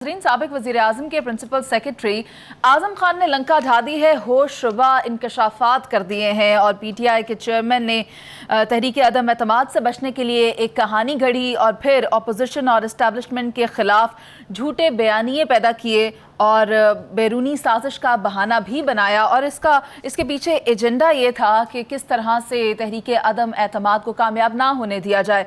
साबिक वज़ीर-ए-आज़म के प्रिंसिपल सेक्रेटरी आज़म खान ने लंका ढा दी है, होश रुबा इंकशाफात कर दिए हैं और पीटीआई के चेयरमैन ने तहरीक अदम एतमाद से बचने के लिए एक कहानी गढ़ी और फिर अपोजिशन और इस्टेब्लिशमेंट के खिलाफ झूठे बयानिए पैदा किए और बैरूनी साजिश का बहाना भी बनाया और इसके पीछे एजेंडा ये था कि किस तरह से तहरीक अदम एतमाद को कामयाब ना होने दिया जाए।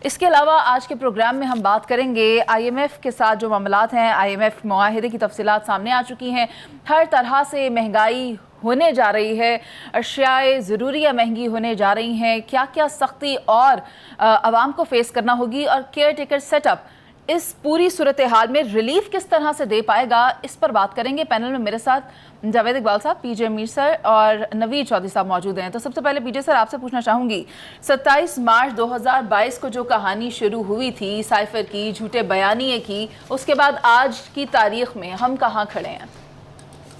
इसके अलावा आज के प्रोग्राम में हम बात करेंगे IMF के साथ जो मामलात हैं, IMF मुआहिदे की तफसीलात सामने आ चुकी हैं, हर तरह से महंगाई होने जा रही है, अशियाए ज़रूरिया महंगी होने जा रही हैं, क्या क्या सख्ती और आवाम को फेस करना होगी और केयर टेकर सेटअप इस पूरी सूरत हाल में रिलीफ किस तरह से दे पाएगा, इस पर बात करेंगे। पैनल में मेरे साथ जावेद इकबाल साहब, पीजे मीर सर और नवीद चौधरी साहब मौजूद हैं। तो सबसे पहले पीजे सर आपसे पूछना चाहूँगी, 27 मार्च 2022 को जो कहानी शुरू हुई थी साइफर की, झूठे बयानिए की, उसके बाद आज की तारीख में हम कहाँ खड़े हैं?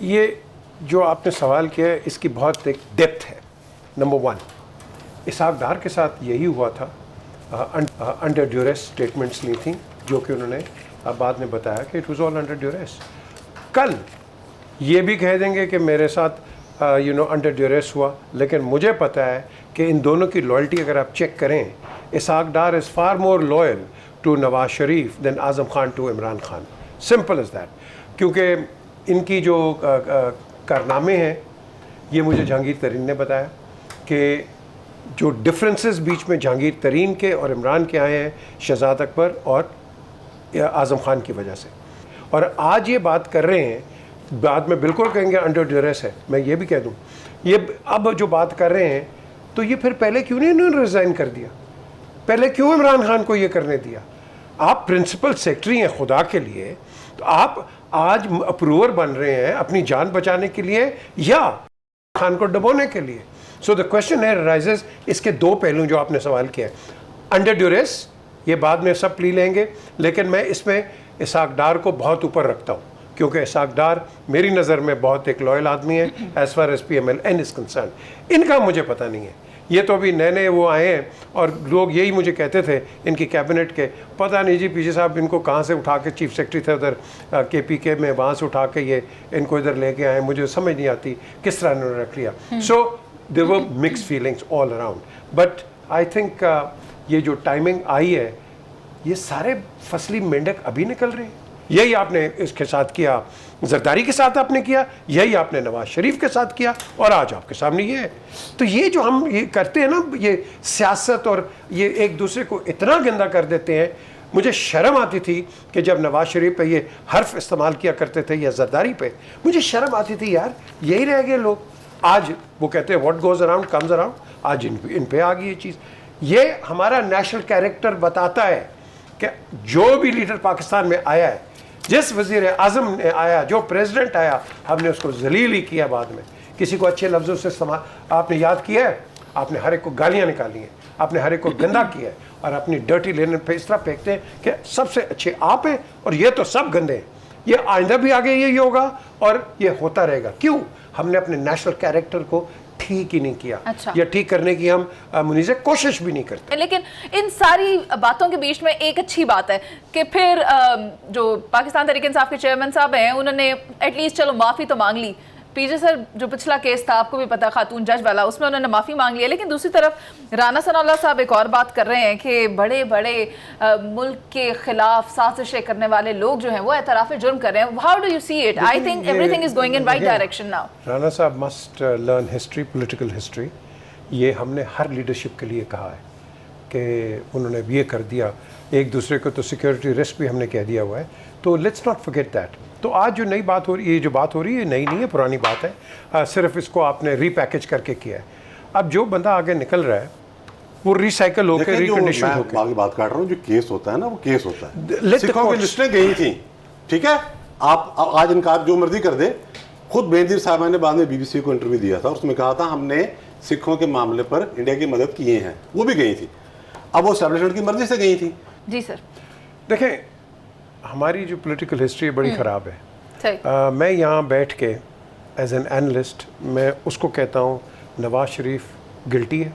ये जो आपने सवाल किया है इसकी बहुत एक डेप्थ है। नंबर 1, इसहाक डार के साथ यही हुआ था, अंडर ड्यूरेस स्टेटमेंट्स ली थी जो कि उन्होंने अब बाद में बताया कि it was all under duress. कल ये भी कह देंगे कि मेरे साथ अंडर ड्यूरेस हुआ, लेकिन मुझे पता है कि इन दोनों की लॉयल्टी अगर आप चेक करें, Ishaq Dar is far more loyal to Nawaz Sharif then Azam Khan to Imran Khan, simple is that. क्योंकि इनकी जो कारनामे हैं ये मुझे जहांगीर तरीन ने बताया कि जो डिफरेंसेस बीच में जहांगीर तरीन के और इमरान के आए हैं शहजाद अकबर और आज़म खान की वजह से, और आज ये बात कर रहे हैं, बाद में बिल्कुल कहेंगे अंडर ड्यूरेस है। मैं ये भी कह दूं, ये अब जो बात कर रहे हैं तो ये फिर पहले क्यों नहीं इन्होंने रिज़ाइन कर दिया? पहले क्यों इमरान खान को ये करने दिया? आप प्रिंसिपल सेक्रेटरी हैं खुदा के लिए, तो आप आज अप्रूवर बन रहे हैं अपनी जान बचाने के लिए या खान को दबाने के लिए? सो द क्वेश्चन है राइजेस, इसके दो पहलू जो आपने सवाल किया है। अंडर ड्यूरेस ये बाद में सब प्ली लेंगे, लेकिन मैं इसमें इसहाक डार को बहुत ऊपर रखता हूँ क्योंकि इसहाक डार मेरी नज़र में बहुत एक लॉयल आदमी है as far as PMLN is concern. इनका मुझे पता नहीं है, ये तो अभी नए नए वो आए हैं और लोग यही मुझे कहते थे इनकी कैबिनेट के, पता नहीं जी पीछे साहब इनको कहाँ से उठा के, चीफ सेक्रेटरी थे उधर KPK में, वहाँ से उठा के ये इनको इधर लेके आए, मुझे समझ नहीं आती किस तरह इन्होंने रख लिया। So there were mixed feelings all around, but I think ये जो टाइमिंग आई है, ये सारे फसली मेंढक अभी निकल रहे हैं। यही आपने इसके साथ किया, जरदारी के साथ आपने किया, यही आपने नवाज शरीफ के साथ किया और आज आपके सामने ये है। तो ये जो हम ये करते हैं ना, ये सियासत और ये एक दूसरे को इतना गंदा कर देते हैं। मुझे शर्म आती थी कि जब नवाज शरीफ पे ये हर्फ इस्तेमाल किया करते थे या जरदारी पे, मुझे शर्म आती थी यार, यही रह गए लोग। आज वो कहते हैं what goes around comes around, आज इन पे आ गई ये चीज़। ये हमारा नेशनल कैरेक्टर बताता है कि जो भी लीडर पाकिस्तान में आया है, जिस वज़ीर आज़म ने आया, जो प्रेसिडेंट आया, हमने उसको जलील ही किया। बाद में किसी को अच्छे लफ्ज़ों से आपने याद किया है, आपने हर एक को गालियाँ निकाली हैं, आपने हर एक को गंदा किया है और अपनी डर्टी लेने पे इस तरह फेंकते हैं कि सबसे अच्छे आप हैं और ये तो सब गंदे हैं। ये आइंदा भी आगे यही होगा और ये होता रहेगा। क्यों? हमने अपने नेशनल कैरेक्टर को ठीक ही नहीं किया। अच्छा। या ठीक करने की हम मुनीज़ कोशिश भी नहीं करते। लेकिन इन सारी बातों के बीच में एक अच्छी बात है कि फिर जो पाकिस्तान तहरीक इंसाफ के चेयरमैन साहब हैं, उन्होंने एटलीस्ट चलो माफ़ी तो मांग ली। पीजे सर, जो पिछला केस था आपको भी पता, खातून जज वाला, उसमें उन्होंने माफ़ी मांग लिया, लेकिन दूसरी तरफ राना सनाउल्लाह साहब एक और बात कर रहे हैं कि बड़े बड़े मुल्क के खिलाफ साजिशें करने वाले लोग जो हैं वो एतराफ़ जुर्म कर रहे हैं। How do you see it? I think everything is going in right direction now. Rana sahab must learn history, political history. ये हमने हर लीडरशिप के लिए कहा है कि उन्होंने ये कर दिया, एक दूसरे को तो सिक्योरिटी रिस्क भी हमने कह दिया हुआ है, तो लेट्स नॉट फॉरगेट दैट। तो आज जो नई बात हो रही है, ये जो बात हो रही है, नई नहीं है, पुरानी बात है, सिर्फ इसको आपने रीपैकेज करके किया है। अब जो बंदा आगे निकल रहा है वो रिसाइकल होकर, रिकंडीशन होकर, आगे बात काट रहा हूँ, जो केस होता है ना, वो केस होता है। सिखों की लिस्टें गई थी, ठीक है, आप आज इनका जो मर्जी कर दे। खुद बेनजीर साहब ने बाद में BBC को इंटरव्यू दिया था, उसमें कहा था हमने सिखों के मामले पर इंडिया की मदद किए हैं, वो भी गई थी। अब वो एस्टैब्लिशमेंट की मर्जी से गई थी। जी सर। देखें, हमारी जो पॉलिटिकल हिस्ट्री बड़ी ख़राब है। मैं यहाँ बैठ के एज एन एनालिस्ट मैं उसको कहता हूँ नवाज शरीफ गिल्टी है,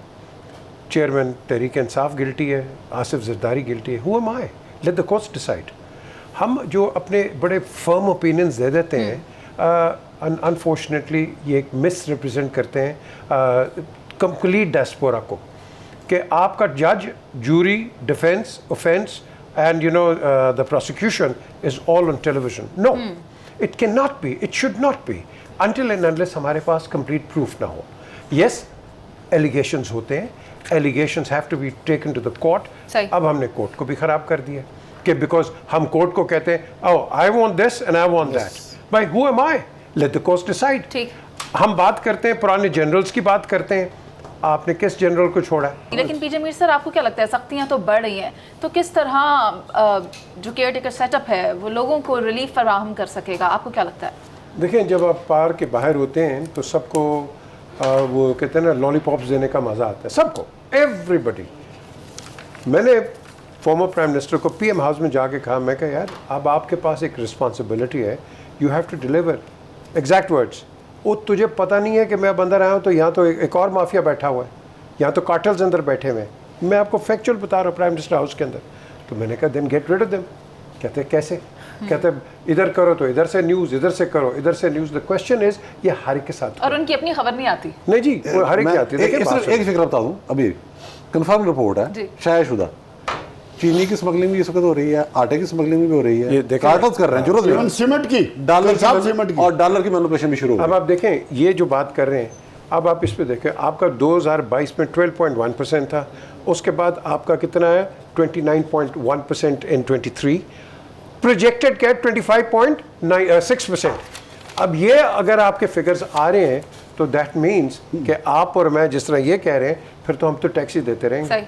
चेयरमैन तहरीक इंसाफ गिल्टी है, आसिफ जरदारी गिल्टी है। Who am I? Let the courts decide. ہم جو اپنے بڑے فرم اوپینینز دے دیتے ہیں انفارچونیٹلی یہ ایک مس ریپرزینٹ کرتے ہیں کمپلیٹ ڈیسپورا کو کہ آپ کا جج jury defence offence and the prosecution is all on television. No, it cannot be, it should not be until and unless ہمارے پاس complete proof نہ ہو. Yes, allegations ہوتے ہیں, allegations have to be taken to the court. اب ہم نے court کو بھی خراب کر دیا کہ بیکاز ہم کورٹ کو کہتے ہیں oh I want this and I want that. By who am I? Let the courts decide. ہم بات کرتے ہیں پرانے جنرلز کی بات کرتے ہیں, آپ نے کس جنرل کو چھوڑا ہے؟ لیکن پی جے میر سر آپ کو کیا لگتا ہے سختیاں تو بڑھ رہی ہیں تو کس طرح جو کیئر ٹیکر سیٹ اپ ہے وہ لوگوں کو ریلیف فراہم کر سکے گا, آپ کو کیا لگتا ہے؟ دیکھیں جب آپ پار کے باہر ہوتے ہیں تو سب کو وہ کہتے ہیں نا لالی پاپس دینے کا مزہ آتا ہے سب کو, ایوری بڈی. میں نے فارمر پرائم منسٹر کو پی ایم ہاؤس میں جا کے کہا, میں کہا یار اب آپ کے پاس ایک رسپانسبلٹی ہے, you have to deliver. Exact words, وہ تجھے پتہ نہیں ہے کہ میں اب اندر آیا ہوں تو یہاں تو ایک اور مافیا بیٹھا ہوا ہے, یہاں تو کارٹلز اندر بیٹھے ہوئے ہیں, میں آپ کو فیکچوئل بتا رہا ہوں پرائم منسٹر ہاؤس کے اندر. تو میں نے کہا دین گیٹ ریڈ آف دیم. کہتے کیسے؟ کہتے ادھر کرو تو ادھر سے نیوز, ادھر سے کرو ادھر سے نیوز. دا کوشچن از یہ ہر ایک کے ساتھ, اور ان کی اپنی خبر نہیں آتی. نہیں جی وہ ہر ایک کی آتی ہے. ایک فکر بتا دوں, ابھی کنفرم رپورٹ ہے شائع شدہ چینی کی سمگلنگ بھی اس وقت ہو رہی ہے, آٹے کی سمگلنگ بھی ہو رہی ہے, کارٹلز کر رہے ہیں ضرورت نہیں, سیمنٹ کی ڈالر اور ڈالر کی مینوپولیشن بھی شروع ہو. اب آپ دیکھیں یہ جو بات کر رہے ہیں, اب آپ اس پہ دیکھیں آپ کا 2022 میں 12.1% تھا, اس کے بعد آپ کا کتنا ہے 29.1% in 23, پروجیکٹڈ کیا 25.6%. اب یہ اگر آپ کے فگرز آ رہے ہیں تو دیٹ مینس کہ آپ اور میں جس طرح یہ کہہ رہے ہیں پھر تو ہم تو ٹیکس ہی دیتے رہیں گے.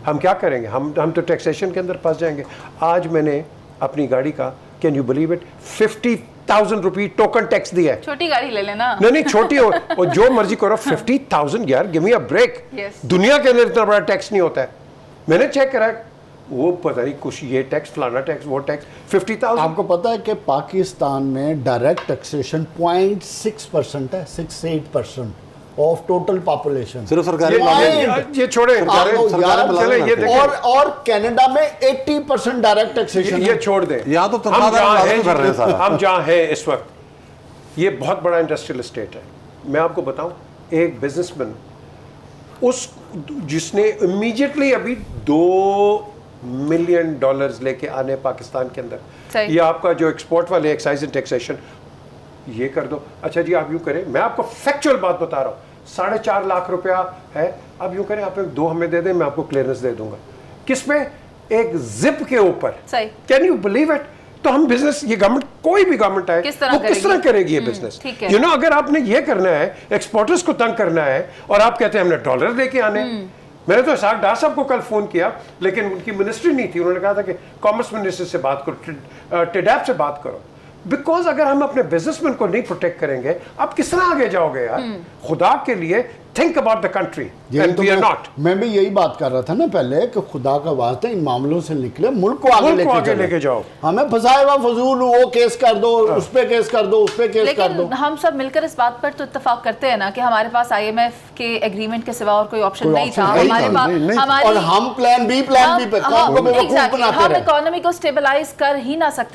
ہم کیا کریں گے, ہم تو ٹیکسیشن کے اندر پھنس جائیں گے. آج میں نے اپنی گاڑی کا can you believe it 50,000 rupee token tax دیا ہے. چھوٹی گاڑی لے لینا. نہیں چھوٹی ہو اور جو مرضی کرو 50,000 یار گیو می اے بریک. دنیا کے اندر اتنا بڑا ٹیکس نہیں ہوتا ہے. میں نے چیک کرا وہ پتہ نہیں کچھ یہ ٹیکس فلانا ٹیکس وہ ٹیکس 50,000. آپ کو پتہ ہے کہ پاکستان میں ڈائریکٹ ٹیکسیشن 0.6% ہے, 6-8% آف ٹوٹل پاپولیشن. صرف سرکاری یہ چھوڑیں اور کینیڈا میں 80% ڈائریکٹ ٹیکسیشن. یہ چھوڑ دیں, یہاں تو ہم جہاں ہیں اس وقت یہ بہت بڑا انڈسٹریل اسٹیٹ ہے. میں آپ کو بتاؤں ایک بزنس مین اس جس نے امیجیٹلی ابھی $2 ملین لے کے آنے پاکستان کے اندر, یہ آپ کا جو ایکسپورٹ والے ایکسائز اینڈ ٹیکسیشن یہ کر دو. اچھا جی آپ یوں کریں, میں آپ کو فیکچوئل بات بتا رہا ہوں, 4.5 لاکھ روپیہ ہے, اب یوں کریں آپ 2 ہمیں دے دیں, میں آپ کو کلیئرنس دے دوں گا. کس پہ؟ ایک زپ کے اوپر. Can you believe it? تو ہم بزنس یہ گورنمنٹ کوئی بھی گورنمنٹ آئے وہ کس طرح کرے گی یہ بزنس؟ اگر آپ نے یہ کرنا ہے ایکسپورٹرز کو تنگ کرنا ہے اور آپ کہتے ہیں ہم نے ڈالر دے کے آنے. میں نے تو اسحاق ڈار صاحب کو کل فون کیا لیکن ان کی منسٹری نہیں تھی, انہوں نے کہا تھا کہ کامرس منسٹر سے بات کرو, ٹیڈیپ سے بات کرو. بیکاز اگر ہم اپنے بزنس مین کو نہیں پروٹیکٹ کریں گے آپ کس طرح آگے جاؤ گے یار؟ خدا کے لیے تھنک اباؤٹ دا کنٹری. میں بھی یہی بات کر رہا تھا نا پہلے کہ خدا کا واسطہ ان معاملوں سے نکلے, ملک کو آگے لے کے جاؤ. ہمیں پھنسائے ہوا فضول وہ کیس کر دو, اس پہ کیس کر دو, اس پہ کیس کر دو. لیکن ہم سب مل کر اس بات پر تو اتفاق کرتے ہیں نا کہ ہمارے پاس IMF کے ایگریمنٹ کے سوا اور کوئی آپشن نہیں تھا. اور ہم پلان بی پہ ہم اکانومی کو سٹیبلائز کر ہی نہ سکتے.